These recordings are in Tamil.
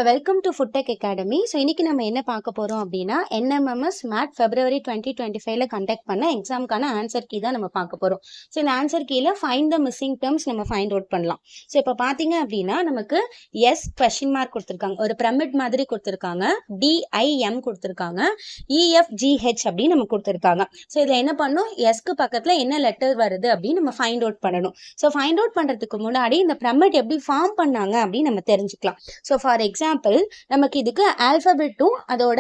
Welcome to food tech academy. இன்னைக்கு நம்ம என்ன பார்க்க போகிறோம் அப்படின்னா NMMS மேட் February 2025 கண்டக்ட் பண்ண எக்ஸாமுக்கான ஆன்சர் கீ தான் நம்ம பார்க்க போகிறோம். இந்த ஆன்சர் கீழே ஃபைண்ட் த மிஸ்ஸிங் டேர்ம்ஸ் நம்ம ஃபைண்ட் அவுட் பண்ணலாம். இப்போ பார்த்தீங்க அப்படின்னா நமக்கு எஸ் கொஸ்டின் மார்க் கொடுத்துருக்காங்க, ஒரு பிரமிட் மாதிரி கொடுத்துருக்காங்க, DIM கொடுத்துருக்காங்க, EFGH அப்படின்னு நம்ம கொடுத்துருக்காங்க. இதில் என்ன பண்ணும், எஸ்க்கு பக்கத்தில் என்ன லெட்டர் வருது அப்படின்னு நம்ம ஃபைண்ட் அவுட் பண்ணணும். ஃபைண்ட் அவுட் பண்ணுறதுக்கு முன்னாடி இந்த பிரமிட் எப்படி ஃபார்ம் பண்ணாங்க அப்படின்னு நம்ம தெரிஞ்சுக்கலாம். ஃபார் எக்ஸாம்பிள் நமக்கு இதுக்கு ஆல்பபெட்டும் அதோட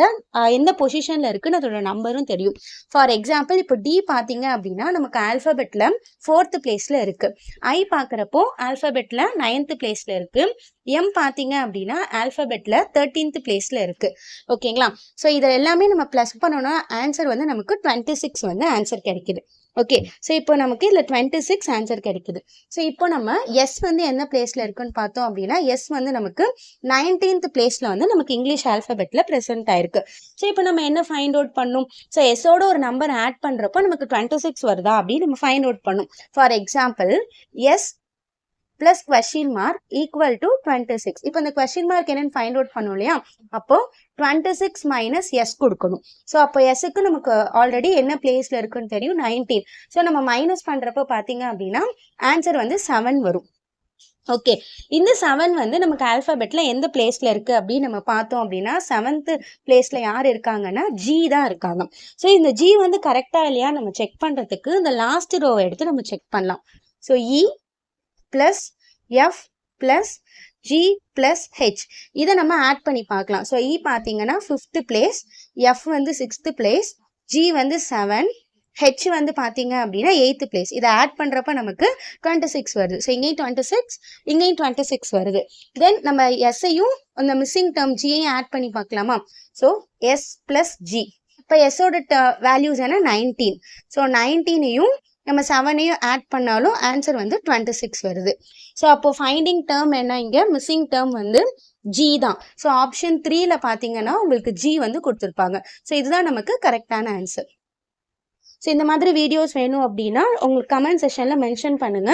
எந்த பொசிஷன்ல இருக்குன்னு அதோட நம்பரும் தெரியும். ஃபார் எக்ஸாம்பிள் இப்போ டி பாத்தீங்க அப்படின்னா நமக்கு ஆல்பபெட்ல 4th பிளேஸ்ல இருக்கு. ஐ பாக்குறப்போ ஆல்பபெட்ல 9th பிளேஸ்ல இருக்கு. எம் பாத்தீங்க அப்படின்னா ஆல்பபெட்ல 13th பிளேஸ்ல இருக்கு. ஓகேங்களா? இதை எல்லாமே நம்ம பிளஸ் பண்ணோம்னா ஆன்சர் வந்து நமக்கு 26 வந்து ஆன்சர் கிடைக்குது. ஓகே, இப்போ நமக்கு இதில் 26 ஆன்சர் கிடைக்குது. இப்போ நம்ம எஸ் வந்து என்ன பிளேஸில் இருக்குன்னு பார்த்தோம் அப்படின்னா எஸ் வந்து நமக்கு 19th பிளேஸில் வந்து நமக்கு இங்கிலீஷ் ஆல்ஃபபெட்டில் ப்ரெசென்ட் ஆயிருக்கு. இப்போ நம்ம என்ன ஃபைண்ட் அவுட் பண்ணும், எஸ்ஸோட ஒரு நம்பர் ஆட் பண்ணுறப்போ நமக்கு 26 வருதா அப்படின்னு நம்ம ஃபைண்ட் அவுட் பண்ணும். For example S + question mark = 26. இப்போ இந்த question mark என்னன்னு ஃபைண்ட் அவுட் பண்ணும் இல்லையா, அப்போ 26 - s கொடுக்கணும். அப்போ எஸ்க்கு நமக்கு ஆல்ரெடி என்ன பிளேஸ்ல இருக்குன்னு தெரியும், 19. நம்ம மைனஸ் பண்றப்போ பாத்தீங்க அப்படின்னா ஆன்சர் வந்து 7 வரும். ஓகே, இந்த 7 வந்து நமக்கு ஆல்பபெட்ல எந்த பிளேஸ்ல இருக்கு அப்படின்னு நம்ம பார்த்தோம் அப்படின்னா 7th பிளேஸ்ல யார் இருக்காங்கன்னா ஜி தான் இருக்காங்க. இந்த ஜி வந்து கரெக்டா இல்லையா நம்ம செக் பண்றதுக்கு இந்த லாஸ்ட் ரோவை எடுத்து நம்ம செக் பண்ணலாம். இ + F + G + H இதை நம்ம ஆட் பண்ணி பார்க்கலாம். இ பார்த்தீங்கன்னா 5th பிளேஸ், F வந்து 6th பிளேஸ், G வந்து 7, H வந்து பார்த்தீங்க அப்படின்னா 8th பிளேஸ். இதை ஆட் பண்ணுறப்ப நமக்கு 26 வருது. இங்கேயும் 26, இங்கேயும் 26 வருது. தென் நம்ம எஸ்ஸையும் அந்த மிஸ்ஸிங் டேர்ம் ஜியையும் ஆட் பண்ணி பார்க்கலாமா? S + G. இப்போ எஸ்ஸோட வேல்யூஸ் என்ன, 19. 19ஐயும் நம்ம 7ஐயும் ஆட் பண்ணாலும் ஆன்சர் வந்து 26 வருது. அப்போ ஃபைண்டிங் டேர்ம் என்ன, இங்கே மிஸ்ஸிங் டேர்ம் வந்து ஜி தான். ஆப்ஷன் 3ல பார்த்தீங்கன்னா உங்களுக்கு ஜி வந்து கொடுத்துருப்பாங்க. இதுதான் நமக்கு கரெக்டான ஆன்சர். இந்த மாதிரி வீடியோஸ் வேணும் அப்படின்னா உங்களுக்கு கமெண்ட் செக்ஷன்ல மென்ஷன் பண்ணுங்க.